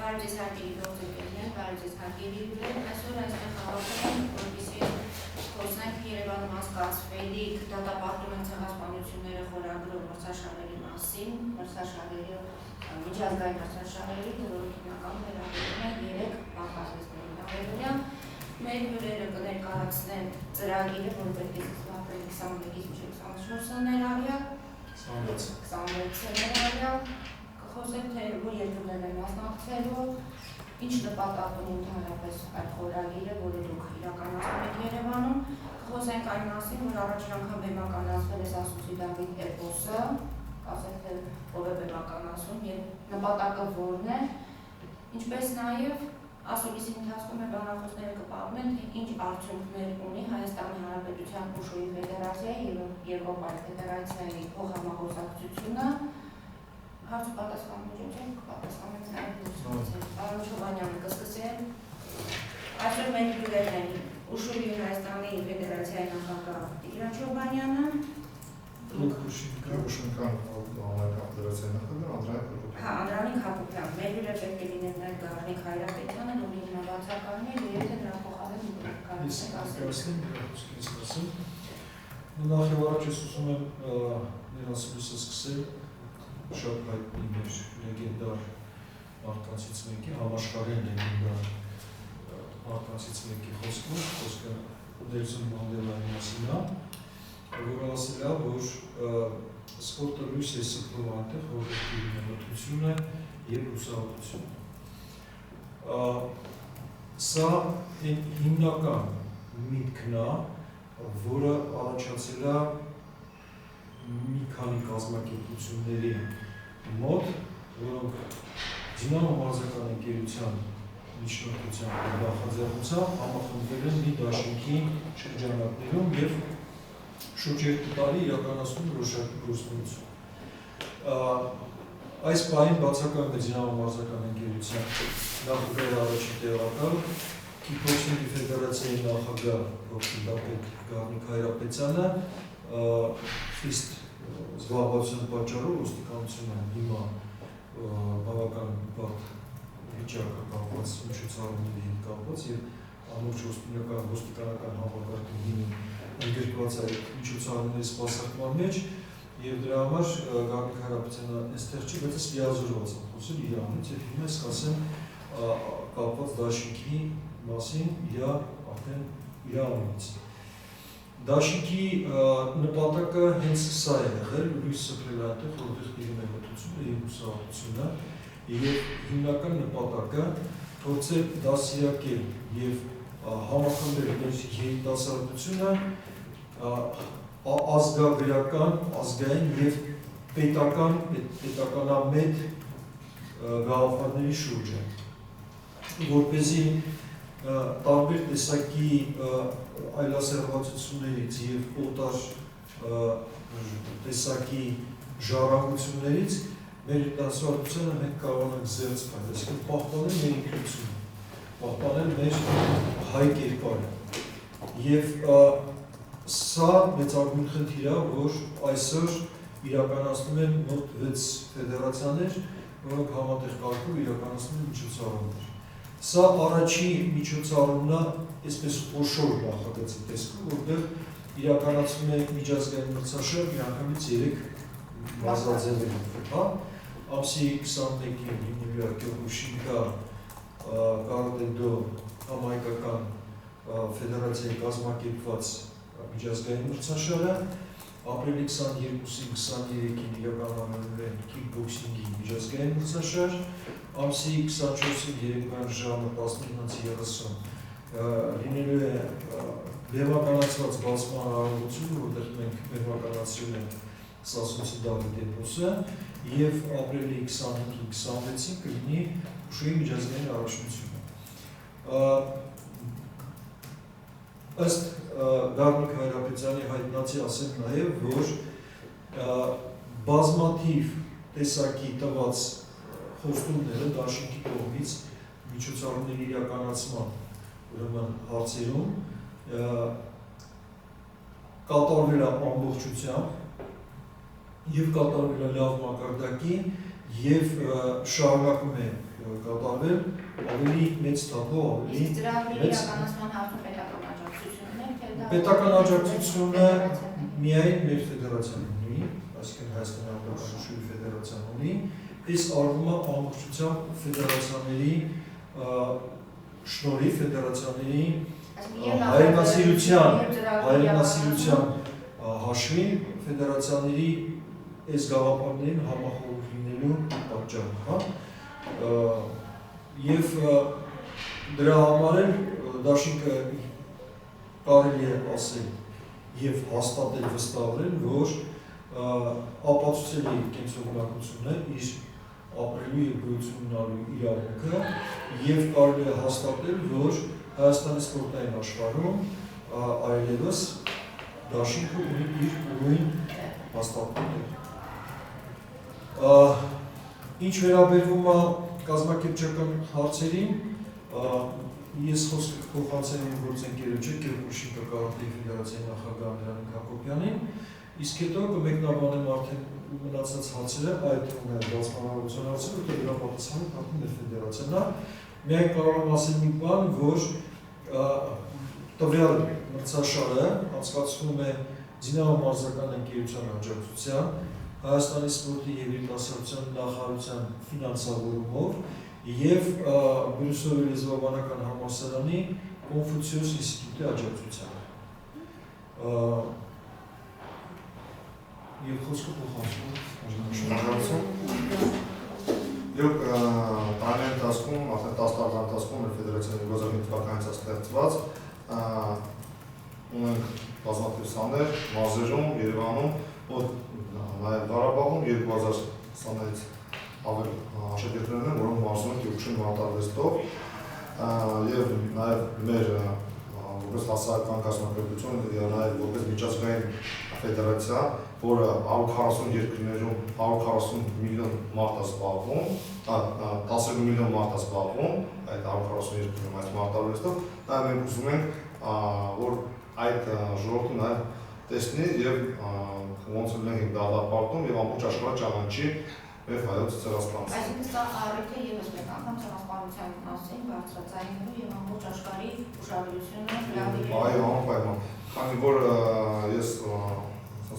Բարոյցես հարգելի գործընկերներ, բարոյցես հարգելի հյուրեր, այսօր այստեղ հավաքվել ենք, որպեսզի խոսենք Երևանում անցկացվելիք դատապարտում են ցեղասպանությունները խորագրով մրցաշարերի մասին, մրցաշարերի միջազգային մրցաշարերի, որոնք հիմնականում վերաբերում են 3 բաղկացվածքների։ Մեր հյուրերը կներկայացնեն ծրագիրը, որը պետք է սկսվի 21-ից մինչև 24 ներառյալ, 26 ներառյալ, կխոսենք, թե որ երկրներ են մասնակցելու, ինչ նպատակ ունի ընդհանրապես այդ խորագիրը, որը դուք իրականացնում եք Երևանում, կխոսենք այն մասին, որ առաջին անգամ բեմականացվել է Սասունցի Դավիթ էպոսը, ասենք, թե ով է բեմականացում եւ նպատակը որն է, ինչպես նաեւ ասուլիսի ընթացքում բանախոսները կպատմեն, թե ինչ արդյունքներ ունի Հայաստանի Հանրապետության Ուշոյի ֆեդերացիայի եւ Եվրոպայի ֆեդերացիայի փոխհամագործակցությունը, հարց ու պատասխանատվություն չեն, կպատասխանենք նաեւ Պարոն Չոբանյանը կսկսեն։ Այսօր մեր հյուրերն են Ուշոյի Հայաստանի Ֆեդերացիայի նախագահ Տիգրան Չոբանյանը, Անդրանիկ Հակոբյան, մեր հյուրեր պետք է լինեն նաև Գառնիկ Հայրապետյանը, ով ինքնավարչակալն է, եւ եթե նրա փոխարեն կարողացնեք ասել։ Նախ եւ առաջ ես ուզում եմ ներասուլիսը սկսել շատ հայտնի մեր լեգենդար մարդկանցից մեկի, համաշխարհային լեգենդար մարդկանցից մեկի խոսքը Նելսոն Մանդելայի մասին է, որը ասել է, որ սպորտը լույս է սփռում այնտեղ, որտեղ տիրում է մթությունը եւ հուսահատությունը։ Սա հիմնական միտքն է, որը առաջացել է մի քանի կազմակերպությունների մոտ, որոնք Դինամո մարզական ընկերության միջնորդությամբ եւ նախաձեռնությամբ համախմբվել են մի դաշինքի շրջանակներում եւ շուրջ 2 տարի իրականացնում որոշակի գործունեություն։ Այս պահին բացակայում է Դինամո մարզական ընկերության նախագահի առաջին տեղակալ, Քիքբոքսինգի ֆեդերացիայի նախագահ Ռոբինտապետ Գառնիկ Հայրապետյանը, խիստ զբաղվածության պատճառով ոստիկանությունը հիմա բավական բարդ վիճակը կապված միջոցառումների հետ կապված եւ ամբողջ ոստիկանական համակարգը հիմա ընդգրկված է միջոցառումների սպասարկման մեջ եւ դրա համար Գառնիկ Հայրապետյանը այստեղ չի, բայց ես լիազորված եմ խոսել Իրանից եւ հիմա ես կասեմ կապված դաշինքի մասին իր անունից։ Դաշինքի նպատակը հենց սա է եղել, լույս սփռել այնտեղ, որտեղ տիրում է մթությունը եւ հուսահատությունը եւ հիմնական նպատակը փորձել դասյակել եւ համախմբել մեր երիտասարդությունը ազգագրական, ազգային եւ պետականամետ գաղափարների շուրջ, որպեսզի տարբեր տեսակի այլասերվածություններից եւ օտար տեսակի ժառանգություններից մեր երիտասարդությունը մենք կարողանանք զերծ գալ, այսինքն պահպանել մեր ինքնությունը, պահպանել մեր հայ կերպարը։ Եվ սա մեծագույն խնդիր է, որ այսօր իրականացնում են մոտ 6 ֆեդերացիաներ, որոնք համատեղ կարգով իրականացնում են միջոցառումներ։ Սա առաջին միջոցառումն է, այսպես խոշոր նախագծի տեսքով, որտեղ իրականացվում է միջազգային մրցաշար միանգամից 3 բազաձևերով, ամսի 21-ին հիմնվիրակել Ուշինկա Կարոտեդո համահայկական ֆեդերացիայի կազմակերպված միջազգային մրցաշարը, ապրիլի 22-ին 23-ին իրականանում են քիքբոքսինգի միջազգային մրցաշար, ամսի 24-ին երեկոյան ժամը 19:30 լինելու է բեմականացված բացման արարողությունը, որտեղ մենք բեմականացրել ենք Սասունցի Դավիթ էպոսը եւ ապրիլի 25-ին 26-ին կլինի Ուշոյի միջազգային առաջնությունը։ Ըստ Գառնիկ Հայրապետյանի հայտնածի ասեմ նաեւ, որ բազմաթիվ տեսակի տված խոստումները դաշինքի կողմից միջոցառումների իրականացման ուրեմն հարցերում կատարվել է ամբողջությամբ եւ կատարվել է լավ մակարդակի եւ շարունակում է կատարվել ավելի մեծ թափով, ավելի ծրագրերի իրականացման հարցում պետական աջակցությունն է, թե դա պետական աջակցությունը միայն մեր ֆեդերացիան ունի, այսինքն Հայաստանի Հանրապետության ֆեդերացիան ունի, իսկ արվում է ամբողջությամբ ֆեդերացիաների շնորհիվ ֆեդերացիաների հայրենասիրության հաշվին ֆեդերացիաների այս գաղափարներին համախոհ լինելու պատճառով, եւ դրա համար էլ դաշինքը կարելի է ասել եւ հաստատել վստահել, որ ապացուցել է կենսողնակությունը իր ապրելու եւ գոյություն ունենալու իրավունքը եւ կարելի է հաստատել, որ Հայաստանի սպորտային աշխարհում այլևս դաշինքը ունի իր ուրույն հաստատում։ Ինչ վերաբերվում է կազմակերպչական հարցերին, ես խոսքը կփոխանցեմ իմ գործընկերոջը Գերկուշի կկարդի ֆեդերացիայի նախագահ Նրանիկ Հակոբյանին, իսկ հետո կմեկնաբանեմ արդեն մնացած հարցերը, այդ բացմանալության հարցերը, որտեղ դրա պատասխանը պատմում է ֆեդերացիան է։ Միայն կարող եմ ասել մի բան, որ տվյալ մրցաշարը անցկացվում է Դինամո մարզական ընկերության աջակցության, Հայաստանի սպորտի եւ երիտասարդության նախարարության ֆինանսավորումով եւ Բրյուսելի լեզվաբանական համալսարանի Կոնֆուցիոս ինստիտուտի աջակցությամբ։ Եվ խոսքը փոխանցում Եվ տարի ընթացքում, արդեն 10 տարվա ընթացքում մեր ֆեդերացիայի գոզակի թվականից ստեղծված ունենք բազմաթիվ սաներ մարզերում, Երևանում, նաև Ղարաբաղում 2020-ից ավել աշակերտներն են, որոնք մարզում են Գյուղշին մարտարվեստով եւ նաև մեր որպես հասարակական կազմակերպություն եւ նաև որպես միջազգային ֆեդերացիա, որը 140 երկրներում 140 միլիոն մարդ է զբաղվում, 12 միլիոն մարդ է զբաղվում այդ 140 երկրներում այս մարտարվեստով, նաև մենք ուզում ենք, որ այդ ժողովուրդը նաև տեսնի եւ ոնց որ մենք դատապարտում եւ ամբողջ աշխարհը ճանաչի մեր հայոց ցեղասպանությունը։ Այսինքն սա առիթ է եւս մեկ անգամ ցեղասպանության մասին բարձրացնելու եւ ամբողջ աշխարհի ուշադրությունը հրավիրելու։ Այո, անպայման։ Քանի որ ես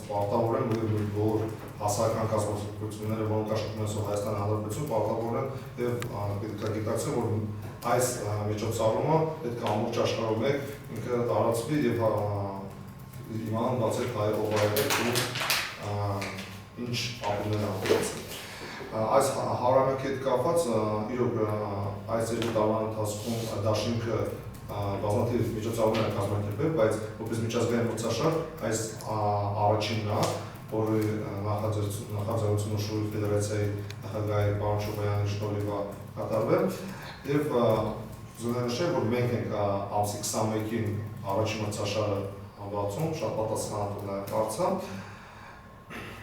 պարտավոր եմ, որ հասարակական կազմակերպությունները, որոնք աշխատում են Հայաստանի Հանրապետությունում, պարտավոր են եւ պետք է գիտակցեն, որ այս միջոցառումը պետք է ամբողջ աշխարհում ինքը տարածվի եւ իմանան բացել հայերով այդպես ինչ ապրումներ ապրեցին։ Այս հարանակի հետ կապված իրոք այս երկու տարվա ընթացքում դաշինքը բազմաթիվ միջոցառումներ է կազմակերպել, բայց որպես միջազգային մրցաշար այս առաջինն է, որի նախաձեռնությունը Շուռի ֆեդերացիայի նախագահի պարոն Շոբայանի շնորհիվ է կատարվել եւ ուզում եմ նշել, որ մենք ենք ամսի 21-ին առաջին մրցաշարը բացում, շատ պատասխանատու է հարցը։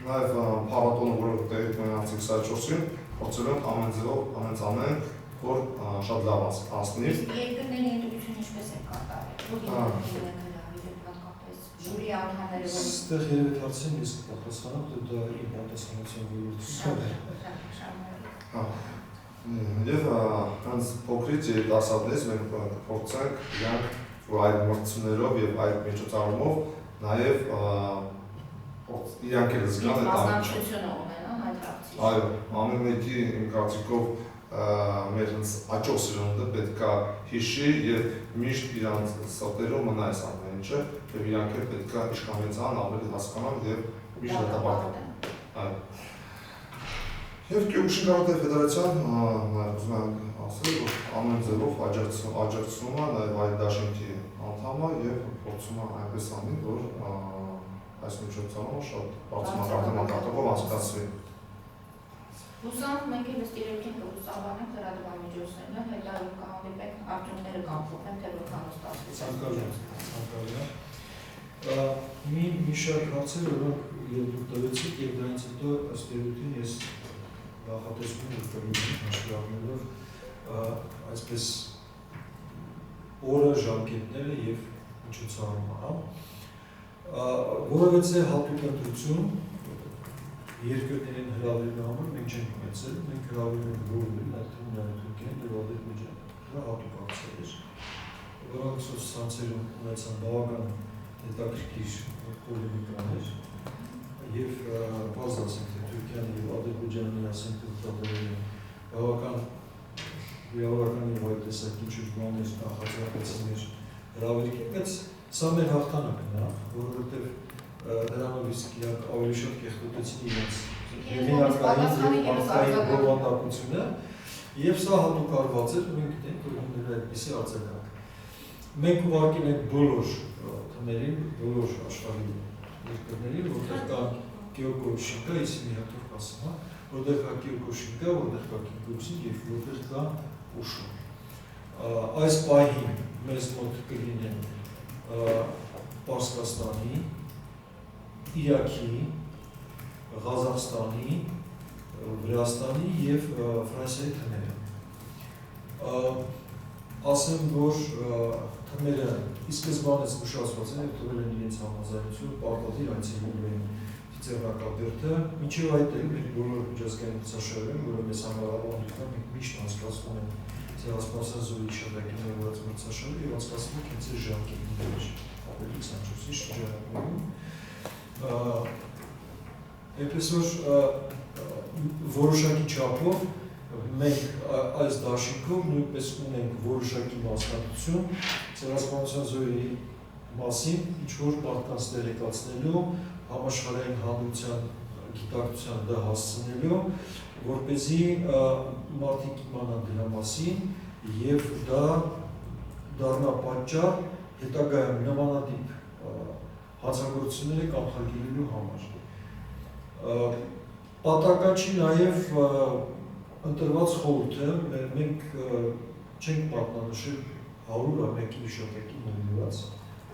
Նաև փառատոնը, որը տեղի ունի ամսի 24-ին, փորձել ենք ամեն ձևով անենք, որ շատ լավ անցնի։ Երկրների ընտրությունը ինչպես է կատարվել։ Ժյուրի անդամները որ Այստեղ երևի հարցին ես կպատասխանեմ, թե դա իմ պատասխանատվության ոլորտում է։ Եվ հենց փոքրից երիտասարդներից մենք փորձենք իրանք, որ այդ մրցություններով եւ այդ միջոցառումով նաեւ իրանք էլ զգան այդ մասնակցությունը ունենան այդ հարցի։ Այո, ամեն մեկի իմ կարծիքով մեր աճող սերունդը պետք է հիշի եւ միշտ իրանց սրտերում մնա այս ամեն ինչը եւ իրանք էլ պետք է իշխանության ավելի հասկանան եւ միշտ դատապարտեն։ Այո։ Եվ Գյուղշի կարատե ֆեդերացիան ուզում եմ ասել, որ ամեն ձևով աջակցում է նաեւ այդ դաշինքի անդամը եւ փորձում է այնպես անի, որ այս միջոցառումը շատ բարձր մակարդակով անցկացվի։ Հուսանք մենք էլ ստիրելք ենք լուսաբանենք լրատվամիջոցներն, հետո կհանդիպենք արդյունքները կանխեն, թե որքան ստացվի։ Մի շարք հարցեր, որոնք դուք տվեցիք եւ դրանից հետո ըստ էության ես նախատեսում եմ հաշվի առնելով այսպես օրը, ժամկետները եւ միջոցառումը, որովհետեւ հատուկ ընտրություն երկրներին հրավիրելու համար մենք չենք ունեցել, մենք հրավիրել ենք Գորուլին, այդ թվում Թուրքիան եւ Ադրբեջանը։ Դա հատուկ ակցիա էր, որոնք սոցցանցերում ունեցան բավական հետաքրքիր պոլեմիկաներ եւ բաց ասենք թե Թուրքիան եւ Ադրբեջանը միասին դուրսաբերել են բավական եւ այդ տեսակի ճշգրտումներ նախաձեռնեցին մեր հրավերին, բայց սա մեր հաղթանակն է, որովհետեւ դրանով իսկ իրանք ավելի շատ կեղտոտեցին իրենց հեղինակային եւ մարդկային բովանդակությունը եւ սա հատուկ արված էր, մենք գիտենք, որ ունենալու է այդպիսի արձագանք։ Մենք ուղարկել ենք բոլոր թմերին, բոլոր աշխարհի երկրներին, որտեղ կա Գեորգիևշինկա, իսկ մի հատուկ ասում, որտեղ կա Գեորգիևշինկա, որտեղ կա Կիպրոսին եւ որտեղ կա Ուշում։ Այս պահին մեզ մոտ կլինեն Պարսկաստանի, Իրաքի, Ղազախստանի, Վրաստանի եւ Ֆրանսիայի թմերը։ Ասեմ, որ թմերը ի սկզբանե զգուշացված են եւ թողել են իրենց համաձայնությունը պարտադիր այցելելու են Ծիծեռնակաբերդը, մինչև այդ էլ մեր բոլոր միջազգային մրցաշարերում, որը մեզ համար ավանդույթ է, մենք միշտ անցկացնում ենք Ցեղասպանության զորի շրջակի ներառած մրցաշարը եւ անցկացնում ենք հենց այս ժամկետների ավելի 24-ի շրջանակներում։ Այնպես որ որոշակի չափով մենք այս դաշինքով նույնպես ունենք որոշակի մասնակցություն Ցեղասպանության զորի մասին, ինչ-որ մարդկանց տեղեկացնելու, համաշխարհային հանրության գիտակցության դա հասցնելու, որպեսզի մարդիկ իմանան դրա մասին եւ դա դառնա պատճառ հետագայում նմանատիպ հանցագործությունները կանխարգելելու համար։ Պատահական նաեւ ընտրված խորհուրդը մենք չենք մատնանշել 101-ի հիշատակի նվիրված,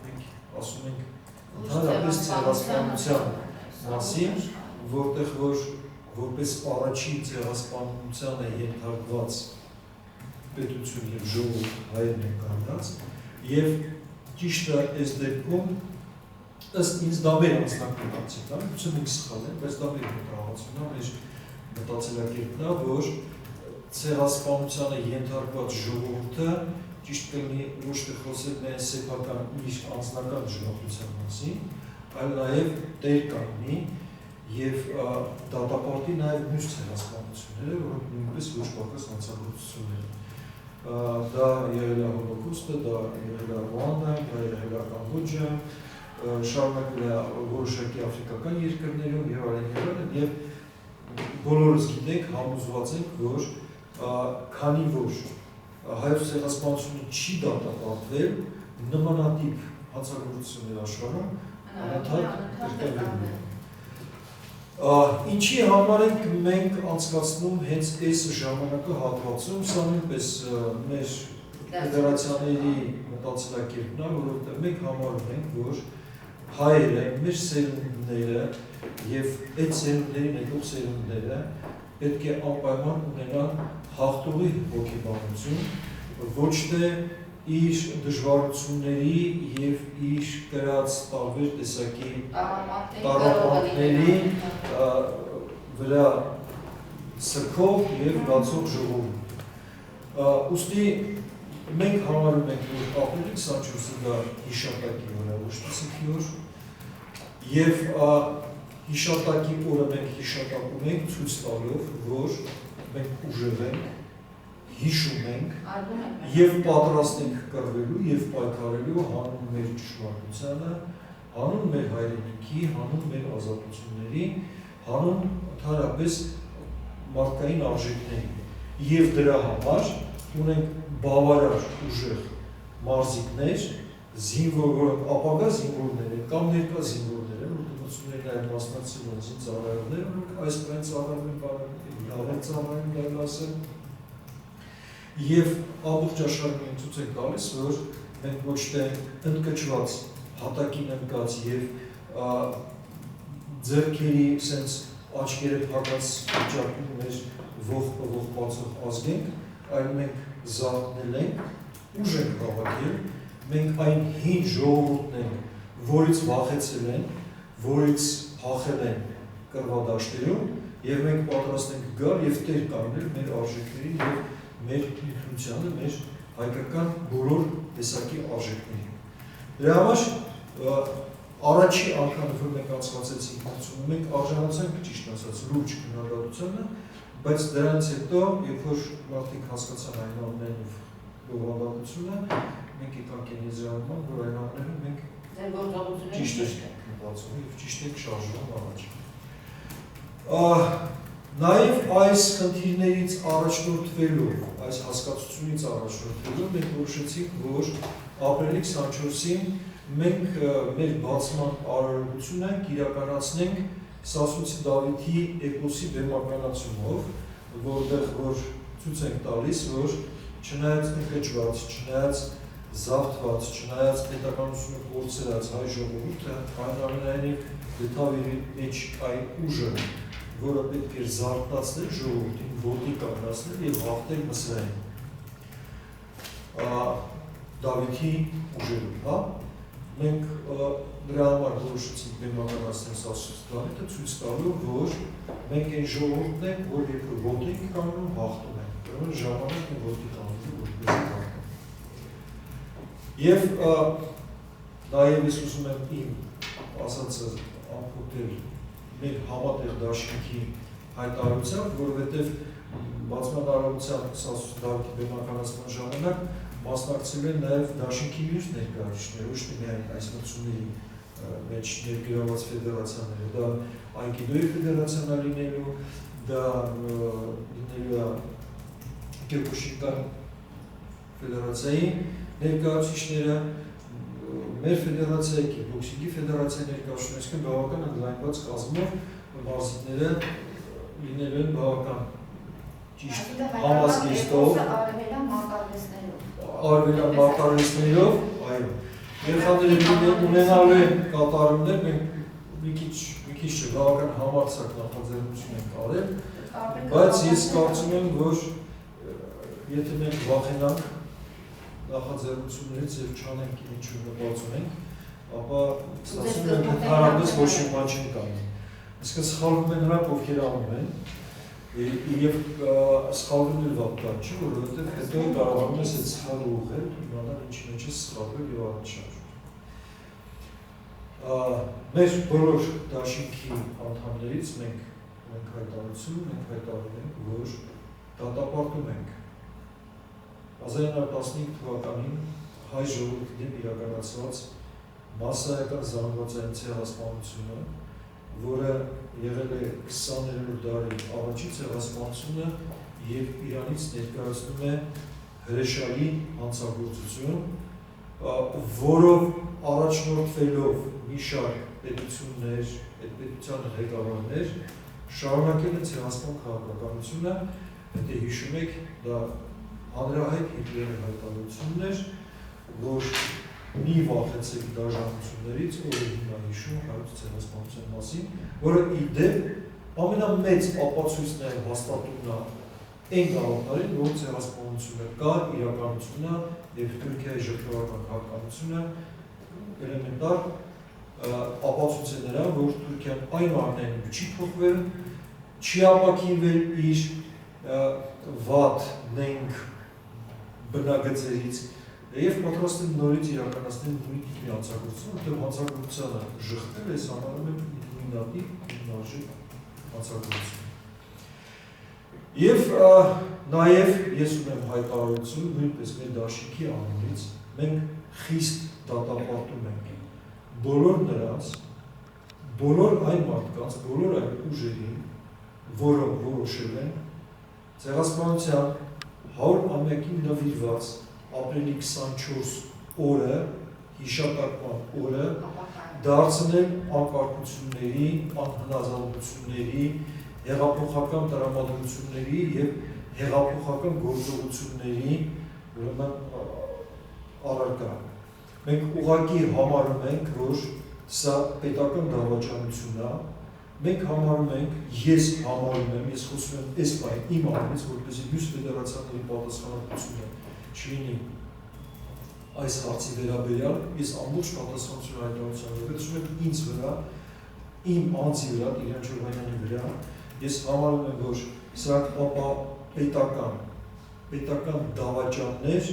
մենք ասում ենք ընդհանրապես ցեղասպանության մասին, որտեղ որպես առաջին ցեղասպանության է ենթարկված պետություն եւ ժողովուրդ հայերն են կանգնած եւ ճիշտ է այս դեպքում ըստ ինձ դա մեր անձնական կարծիքն է, գուցե մենք սխալ ենք, բայց դա մեր մտահղացումն է, մեր մտածելակերպն է, որ ցեղասպանությանը ենթարկված ժողովուրդը ճիշտ կլինի ոչ թե խոսել միայն սեփական իր անձնական դժվարության մասին, այլ նաև տեր կանգնի եւ դատապարտի նաև մյուս ցեղասպանությունները, որոնք նույնպես ոչ պակաս հանցագործություններ են։ Դա եղել է Հոլոկոստը, դա եղել է Ռուանդա, դա եղել է Կամբոջա, շարունակվել է որոշակի աֆրիկական երկրներում եւ այլն եւ բոլորս գիտենք, համոզված ենք, որ քանի որ հայոց ցեղասպանությունը չի դատապարտվել, նմանատիպ հանցագործություններ աշխարհում անընդհատ կրկնվելու են։ Ինչի համար ենք մենք անցկացնում հենց այս ժամանակահատվածում, սա նույնպես մեր ֆեդերացիաների մտածելակերպն է, որովհետև մենք համարում ենք, որ հայերը, մեր սերունդները եւ այդ սերունդներին եկող սերունդները պետք է անպայման ունենան հաղթողի հոգեբանություն, ոչ թե իր դժվարությունների եւ իր կրած տարբեր տեսակի տառապանքների վրա սրքով եւ բացող ժողովուրդ։ Ուստի մենք համարում ենք, որ ապրիլի 24-ը դա հիշատակի օր է, ոչ թե սրբի օր, եւ հիշատակի օրը մենք հիշատակում ենք ցույց տալով, որ մենք ուժեղ ենք, հիշում ենք եւ պատրաստ ենք կռվելու եւ պայքարելու հանուն մեր ճշմարտությանը, հանուն մեր հայրենիքի, հանուն մեր ազատությունների, հանուն ընդհանրապես մարդկային արժեքների եւ դրա համար ունենք բավարար ուժեղ մարզիկներ, զինվորներ, ապագա զինվորներ են կամ ներկա զինվորներ են, որտեղությունների նաեւ մասնակցել են զինծառայողներ, որոնք այս պայն ծառայում են, լավ են ծառայում, դա ասեմ, եւ ամբողջ աշխարհում մենք ցույց ենք տալիս, որ մենք ոչ թե ընդգծված հատակին ընկած եւ ձեռքերի sense աչքերը փակած վիճակում մեր ողջ բացող ազգ ենք, այլ մենք զարթնել ենք, ուժ ենք հավաքել, մենք այն հին ժողովուրդն ենք, որից վախեցել են, որից փախել են կռվադաշտերում եւ մենք պատրաստ ենք գալ եւ տեր կանգնել մեր արժեքներին եւ մեր ինքնությանը, մեր հայկական բոլոր տեսակի արժեքներին։ Դրա համար առաջի անգամ, որ մենք անցկացրեցինք մրցումը, մենք արժանացանք ճիշտ ասած լուրջ քննադատությանը, բայց դրանից հետո, երբ որ մարդիկ հասկացան այնուամենայնիվ բովանդակությունը, մենք եկանք այն եզրահանգման, որ այնուամենայնիվ մենք ճիշտ ենք մտածում եւ ճիշտ ենք շարժվում առաջ։ Նաև այս խնդիրներից առաջնորդվելով, այս հասկացությունից առաջնորդվելով, մենք որոշեցինք, որ ապրիլի 24-ին մենք մեր բացման արարողությունը կիրականացնենք Սասունցի Դավիթի էպոսի բեմականացումով, որտեղ որ ցույց ենք տալիս, որ չնայած ընկճված, չնայած զավթված, չնայած պետականությունը կորցրած հայ ժողովուրդը, այնուամենայնիվ գտավ իր մեջ այն ուժը, որը պետք էր զարթացնել ժողովրդին, ոտի կանգնացնել եւ հաղթել Մսրային Դավիթի ուժերով, հա։ Մենք դրա համար որոշեցինք բեմականացնել Սասունցի Դավիթը, ցույց տալով, որ մենք այն ժողովուրդն ենք, որ երբ ոտի ենք կանգնում, հաղթում ենք։ Ուրեմն ժամանակ է ոտի կանգնելու, որպես հաղթում։ Եվ նաեւ ես ուզում եմ իմ ասածը ամփոփել մեր համատեղ դաշինքի հայտարարությամբ, որովհետև բացման արարողության Սասունցի Դավիթի բեմականացման ժամանակ մասնակցել են նաև դաշինքի մյուս ներկայացուցիչներ, ոչ թե միայն այս մրցումների մեջ ներգրաված ֆեդերացիաները, դա Այկիդոյի ֆեդերացիան է լինելու, դա լինելու է Կերպուշիկան ֆեդերացիայի ներկայացուցիչները, մեր ֆեդերացիայի Կիկբոքսինգի ֆեդերացիայի ներկայացուցիչները բավական ընդլայնված կազմով մարզիկները լինելու են բավական ճիշտ համազգեստով, արվելյան մարտարվեստներով, այո, երեխաները ունենալու են կատարումներ, մենք մի քիչ բավական համարձակ նախաձեռնություն ենք արել, բայց ես կարծում եմ, որ եթե մենք վախենանք նախաձեռնություններից եւ չանենք ինչ-որ մտածում ենք, ապա ստացվում է ընդհանրապես ոչ մի բան չենք անում։ Իսկ սխալվում են նրանք, ովքեր անում են, եւ սխալվում էլ վատ բան չի, որովհետեւ հետո կարողանում ես այդ սխալը ուղղել, իմանալ ինչի մեջ է սխալվել եւ առաջ շարժվել։ Մեր բոլոր դաշինքի անդամներից մենք հայտարարում ենք, որ դատապարտում ենք 1915 թվականին հայ ժողովրդի դեմ իրականացված մասսայական զանգվածային ցեղասպանությունը, որը եղել է 20-րդ դարի առաջին ցեղասպանությունը եւ Իրանից ներկայացնում է հրեշայի հանցագործություն, որով առաջնորդվելով մի շարք պետություններ, այդ պետության ղեկավարներ շարունակել են ցեղասպան քաղաքականությունը, եթե հիշում եք, դա հանրահայտ Հիտլերի հայտարարությունն էր, որ մի վախեցեք դաժանություններից, որը հիմա հիշում հայոց ցեղասպանության մասին, որը ի դեպ ամենամեծ ապացույցն է հաստատումն այն գաղափարին, որ ցեղասպանությունը կա, իրականությունն է եւ Թուրքիայի ժողովրդական քաղաքականությունը էլեմենտար ապացույց է նրան, որ Թուրքիան այնուամենայնիվ չի փոխվել, չի ապակինվել իր վատ նենք բնագծերից եւ պատրաստ են նորից իրականացնել նույն տիպի հանցագործություն, որտեղ հանցագործությունը ժխտել է համարում են նույնատիպ, նույնարժեք հանցագործություն։ Եվ նաեւ ես ունեմ հայտարարություն, նույնպես մեր դաշինքի անունից, մենք խիստ դատապարտում ենք բոլոր նրանց, բոլոր այն մարդկանց, բոլոր այն ուժերին, որոնք որոշել են ցեղասպանության 100-ամյակին նվիրված ապրիլի 24 օրը, հիշատակման օրը դարձնել անկարգությունների, անհնազանդությունների, հեղափոխական տրամադրությունների եւ հեղափոխական գործողությունների առարկա։ Մենք ուղղակի համարում ենք, որ սա պետական դավաճանություն է, մենք համարում ենք, ես համարում եմ, ես խոսում եմ այս բանի իմ անունից, որպեսզի մյուս ֆեդերացիաների պատասխանատվությունը չլինի այս հարցի վերաբերյալ, ես ամբողջ պատասխանատվություն հայտարարության վերցնում եմ ինձ վրա, իմ անձի վրա, Տիգրան Չորբանյանի վրա, ես համարում եմ, որ սրանք պետական դավաճաններ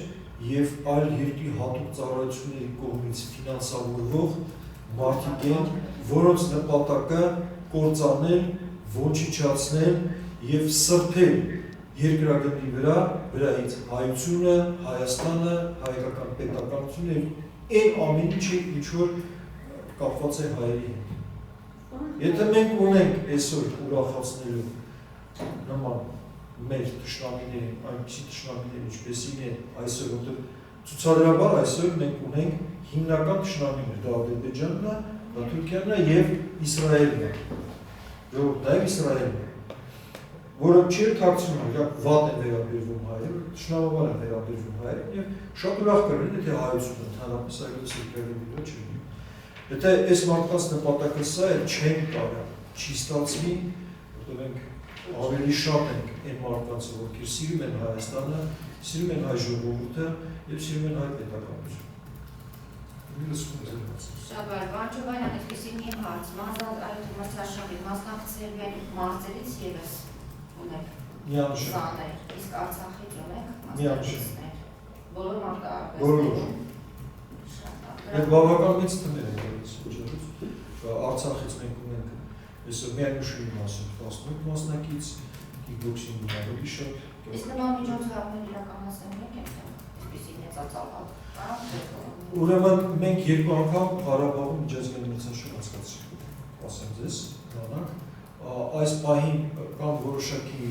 եւ այլ երկրի հատուկ ծառայությունների կողմից ֆինանսավորվող մարդիկ են, որոնց նպատակը կործանել, ոչնչացնել եւ սրբել երկրագնդի վրայից հայությունը, Հայաստանը, հայկական պետականությունը եւ այն ամեն ինչը, ինչ որ կապված է հայերի հետ։ Եթե մենք ունենք այսօր ուրախացնելու նման մեր թշնամիներին, այնպիսի թշնամիներ, ինչպեսին է այսօր, որտեղ ցուցադրաբար այսօր մենք ունենք հիմնական թշնամիներ, դա Ադրբեջանն է, դա Թուրքիան է եւ Իսրայելն է։ Դա Իսրայելն է, որը չի թաքցնում, վատ են վերաբերվում հայերը, թշնամաբար են վերաբերվում հայերին եւ շատ ուրախ կլինի, եթե հայությունը ընդհանրապես այլոց երկրի վրա չի։ Եթե այս մարդկանց նպատակը սա է, չեն կարա, չի ստացվի, որտեղ մենք ավելի շատ ենք այն մարդկանցը, ովքեր սիրում են Հայաստանը, սիրում են հայ ժողովուրդը եւ սիրում են հայ պետականությունը։ Շատ բարի, պարոն Չորբանյան, այսպեսի մի հարց, այդ մրցաշավի մասնակցել են մարզերից ևս ունեք սաներ, իսկ Արցախից ունեք մասնակիցներ, բոլոր մարտահրավերներում։ Մենք բավական մեծ թվեր ենք Արցախից մենք ունենք այսօր միայն ուշի մասով 18 մասնակից, կիկբոքսինգում ավելի շատ։ Իսկ նման միջոցառումներ իրականացնելու եք այսպիսի մեծածավալ։ Ուրեմն մենք երկու անգամ Ղարաբաղում միջազգային մրցաշար անցկացրինք, ասեմ ձեզ, նրանք այս պահին կան որոշակի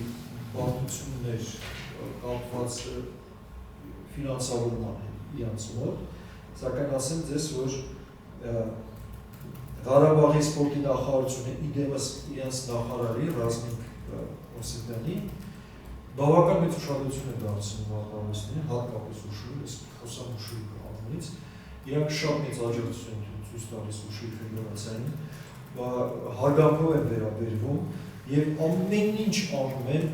բարդություններ կապված ֆինանսավորման իրանց մոտ, սակայն ասեմ ձեզ, որ Ղարաբաղի սպորտի նախարարությունը իդեմս իրենց նախարարի Ռազմիկ Օսիպյանի բավական մեծ ուշադրություն է դարձնում մարտահրավերներին, հատկապես ուշի, ես խոսամ ուշի կողմից, իրանք շատ մեծ աջակցություն են ցույց տալիս ուշի ֆեդերացիային, հարգանքով են վերաբերվում եւ ամեն ինչ անում են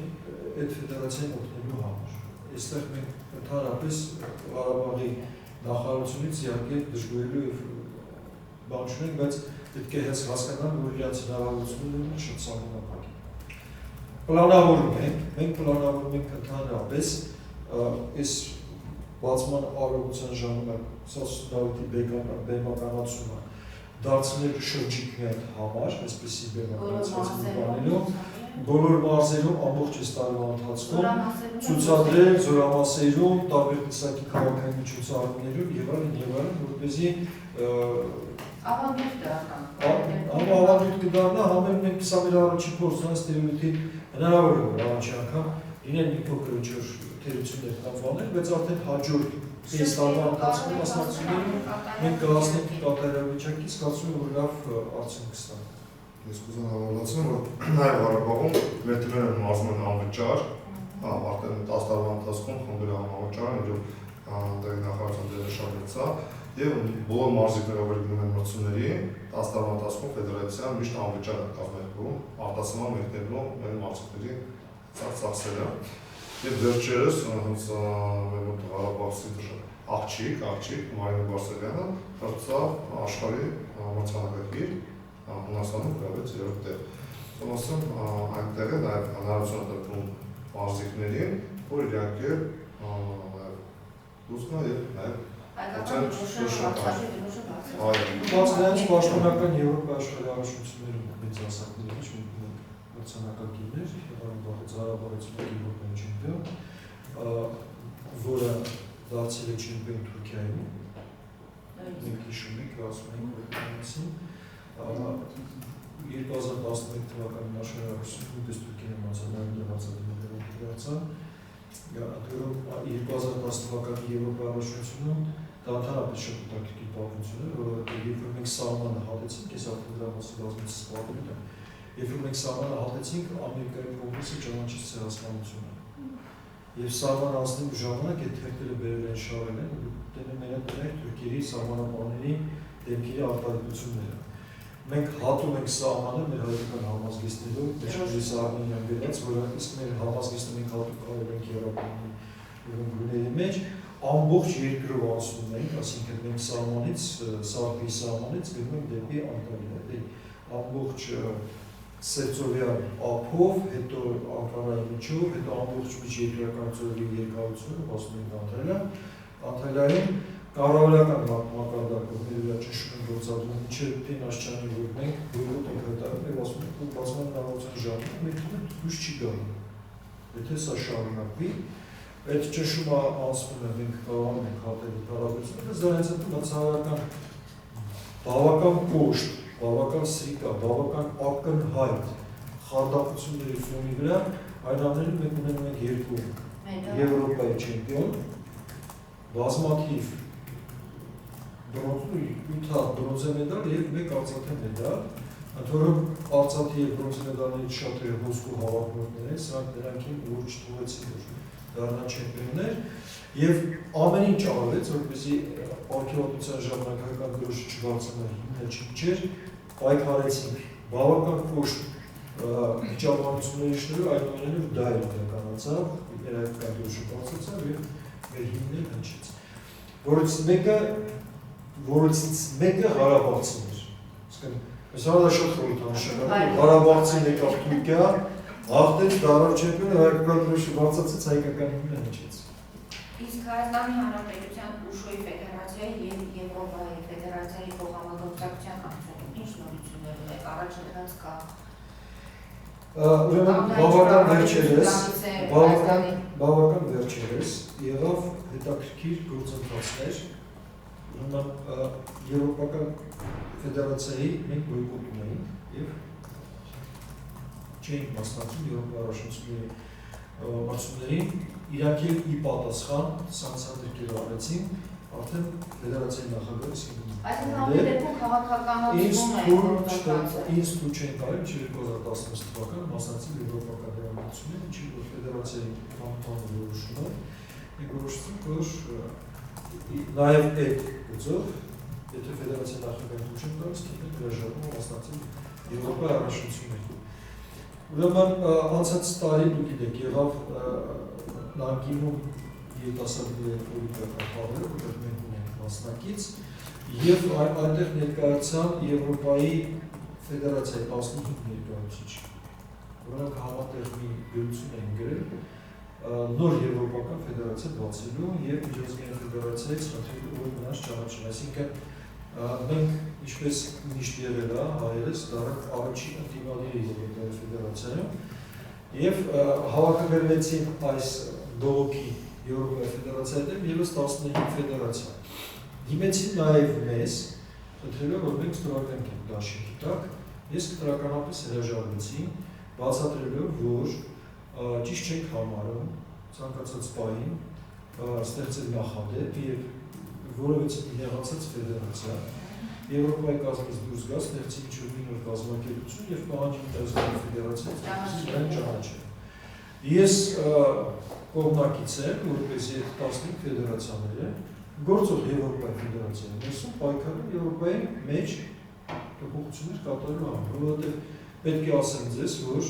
այդ ֆեդերացիային օգնելու համար։ Այստեղ մենք ընդհանրապես Ղարաբաղի նախարարությունից իհարկե դժգոհելու եւ բան չունենք, բայց պետք է հենց հասկանալ, որ իրաց հնարավորությունները շատ սահմանափակ են։ Պլանավորում ենք, մենք պլանավորում ենք ընդհանրապես այս բացման արարողության ժամանակ Սասուն Դավիթի բեմականացումը դարձնել շրջիկներ համար, այսպեսի բեմականացումը բանելով, բոլոր մարզերում ամբողջ այս տարվա ընթացքում ցուցադրել զորամասերում, տարբեր տեսակի քաղաքային միջոցառումներում եւ այլն, որպեսզի ավանդույթ կդառնա, համեն մենք սա մեր առաջին փորձն է ստերեոտիպի հնարավոր է առաջի անգամ լինեն մի փոքր ինչ-որ թերություններ կամ բաներ, բայց արդեն հաջորդ այս տարվա ընթացքում մասնակցություններում մենք կհասնենք կատարյալ վիճակից, կարծում եմ, որ լավ արդյունք կստանանք։ Ես կուզեմ հավելացնել, որ նաև Ղարաբաղում մեր թիմերը մարզում են անվճար, արդեն 10 տարվա ընթացքում խմբերը անվճար են, որ տեղի նախարարության դերը շատ մեծ է, եւ բոլոր մարզիկները, ովքեր գնում են մրցումների, 10 տարվա ընթացքում ֆեդերացիան միշտ անվճար է կազմակերպում, արտասահման մեկնելու մեր մարզիկների ծախսերը։ Եվ վերջերս հենց մեր մոտ Ղարաբաղցի աղջիկ Մարինե Բարսեղյանը դարձավ աշխարհի մրցանակակիր Հունաստանում գրավեց 3-րդ տեղ։ Ասում այնտեղ է նաև հնարավորություն տրվում մարզիկներին, որ իհարկե դուսնա եւ նաև Բայց նրանց պաշտոնական Եվրոպայի աշխարհի առաջնություններում մեծ ասակների մեջ մենք մրցանակակիրներ, Ղարաբաղից Եվրոպայի չեմպիոն, որը դարձել է չեմպիոն Թուրքիայում, մենք հիշում ենք, ասում ենք, որ կանացին, 2011 թվականին աշխարհի առաջնությունում նույնպես Թուրքիան մասնակցել դարձավ 2010 թվականի Եվրոպայի առաջնությունում դա ընդհանրապես շատ հետաքրքիր պատմություն է, որովհետև երբ որ մենք սահմանը հատեցինք, ես արդեն դրա մասին բազմիցս պատմել եմ, երբ որ մենք սահմանը հատեցինք, Ամերիկայի կոնգրեսը ճանաչեց ցեղասպանությունը։ Եվ սահմանը անցնելու ժամանակ այդ թերթերը բերել են շարել են, դեպի մենակ Թուրքիայի սահմանապահների դեմքերի արտահայտությունները։ Մենք հատում ենք սահմանը մեր հայկական համազգեստներով, մեջքից Արմենիան վերած, որը իսկ մեր համազգեստը մենք հատում կարող ենք Եվրոպայի գույների մեջ, ամբողջ երկրով անցնում ենք, այսինքն մենք սահմանից, Սարբիի սահմանից գնում ենք դեպի Անտալիա, ամբողջ Սերծովյան ափով, հետո Անկարայի միջով, հետո ամբողջ միջերկրական ծովի երկարությունը 65 Անտալիայում կառավարական մակարդակով մեր ճնշում գործադրում մինչև Տենաշչյանի, որ մենք բույրոտ ենք հայտարարում եւ ասում ենք, որ բազման հնարավորության ժամանակ մենք դուրս չի գալու։ Եթե սա շարունակվի, այդ ճնշումը անցնում է, մենք կարողանում ենք հատել հարաբերությունները, դրանից հետո մացահայական բավական կոշտ, բավական սրիկա, բավական ակնհայտ խարդախությունների ֆոնի վրա այն ամենին մենք ունենում ենք երկու Եվրոպայի չեմպիոն, բազմաթիվ բրոնզե մեդալ եւ մեկ արծաթե մեդալ, ընդ որում արծաթե եւ բրոնզե մեդալներից շատերը ոսկու հավաքորդներ են, սրանք նրանք են, որ չթողեցին որ դառնան չեմպիոններ եւ ամեն ինչ արվեց, որպեսզի արգելության ժամանակ հայկական դրոշը չբարձրանար, հիմնել չիջեր, պայքարեցինք բավական կոշտ վիճաբանությունների շնորհիվ այնուամենայնիվ դա էր իրականացավ, մեր հայկական դրոշը բարձրացավ եւ մեր հիմնել հնչեց, որից մեկը Ղարաբաղցին էր, այս դա շատ խորհրդանշական է, Ղարաբաղցին եկավ Թուրքիա, հաղթեց, դառավ չեմպիոն, հայկական դրոշը բարձրացեց, հայկական հիմնը հնչեց։ Իսկ Հայաստանի Հանրապետության Ուշոյի ֆեդերացիայի եւ Եվրոպայի ֆեդերացիայի փոխհամագործակցության արդյունքում ինչ նորություններ ունեք, առաջ նրանց կա։ Ուրեմն բավական վերջերս եղավ հետաքրքիր գործընթացներ, ուրեմն Եվրոպական ֆեդերացիայի մենք բոյկոտում էինք եւ չէինք մասնակցում Եվրոպայի առաջնությունների մարզումներին, իրանք էլ ի պատասխան սանքցիաներ արեցին, արդեն ֆեդերացիայի նախագահը Այսինքն ամեն դեպքում քաղաքականացվում է ինձ թույլ չեն տալի չէ 2016 թվականը մասնակցել Եվրոպական դերակատարություններին, ինչի որ ֆեդերացիայի անդամները որոշում են, մենք որոշեցինք, որ նաև այդ գծով, եթե ֆեդերացիայի նախագահը թույլ չեն տալիս, կինենք հրաժարվում մասնակցել Եվրոպայի առաջնություններին։ Ուրեմն անցած տարի դուք գիտեք, եղավ Նանկինում երիտասարդների օլիմպիական խաղերը, որտեղ մենք ունենք մասնակից, եւ այնտեղ ներկայացան Եվրոպայի ֆեդերացիայի 15 ներկայացուցիչ, որոնք համատեղ մի գրություն են գրել նոր Եվրոպական ֆեդերացիա բացելու եւ միջազգային ֆեդերացիայից խնդրելու որ նրանց ճանաչեն, այսինքն մենք ինչպես միշտ եղել է հայերս դառնանք առաջին ընդդիմադիրը Եվրոպայի ֆեդերացիայում եւ հավաքագրվեցին այս բողոքի Եվրոպայի ֆեդերացիայի դեմ եւս 15 ֆեդերացիա։ Դիմեցին նաև մեզ, խնդրելով որ մենք ստորագրենք ենք դաշինքի տակ, ես կտրականապես հրաժարվեցի, բացատրելով որ ճիշտ չենք համարում ցանկացած պահին ստեղծել նախադեպ եւ որովհետեւ եղածած ֆեդերացիա Եվրոպայի կազմից դուրս գա, ստեղծի ինչ-որ մի նոր կազմակերպություն եւ պահանջի միջազգային ֆեդերացիայից դրան ճանաչել։ Ես կողմնակից եմ, որպեսզի այդ 15 ֆեդերացիաները գործող Եվրոպայի ֆեդերացիայի ներսում պայքարում Եվրոպայի մեջ փոփոխություններ կատարելու համար, որովհետեւ պետք է ասեմ ձեզ, որ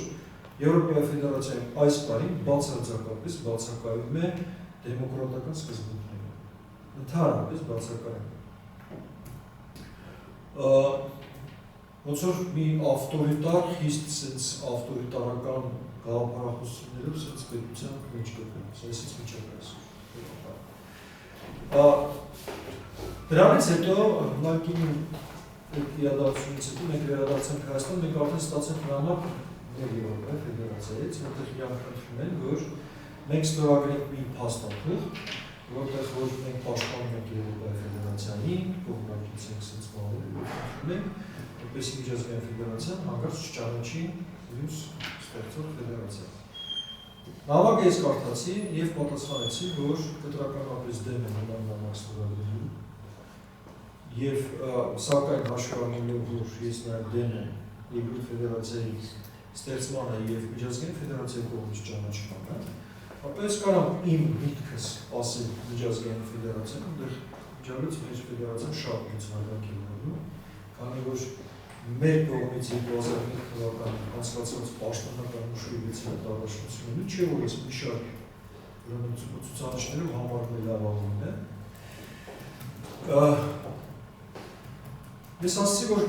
Եվրոպայի ֆեդերացիան այս պահին բացարձակապես բացակայում է դեմոկրատական սկզբունքներին։ Ընդհանրապես բացակայում է։ Ոնց որ մի ավտորիտար, խիստ sense ավտորիտարական գաղափարախոսություններով sense պետության մեջ գտնվում, այսպես միջակայքում։ Դրանից հետո Նանկինի իրադարձությունից հետո մենք վերադարձանք Հայաստան, մենք արդեն ստացանք նամակ մեր Եվրոպայի ֆեդերացիայից, որտեղ իրանք խնդրում են, որ մենք ստորագրենք մի փաստաթուղթ, որտեղ որ մենք պաշտպանում ենք Եվրոպայի ֆեդերացիայի, կողմնակից ենք sense բաներ, որպեսզի միջազգային ֆեդերացիան հանկարծ չճանաչի մյուս ստեղծող ֆեդերացիան։ Նամակը ես կարդացի եւ պատասխանեցի, որ կտրականապես դեմ եմ նման նամակ ստորագրելու եւ սակայն հաշվառնելով, որ ես նաեւ դեմ եմ Եվրոպայի ֆեդերացիայի ստեղծմանը եւ միջազգային ֆեդերացիայի կողմից ճանաչմանը, ապա կարամ իմ միտքս ասել միջազգային ֆեդերացիան, որտեղ միջազգային մեր ֆեդերացիան շատ մեծ վարկանք է ունենում, քանի որ մեր կողմից 2005 թվականին անցկացված պաշտոնական ուշադրության տարածությունը չէ որ ես մի շարք ցուցանիշներով համարվում է լավագույնը։ Ես ասացի որ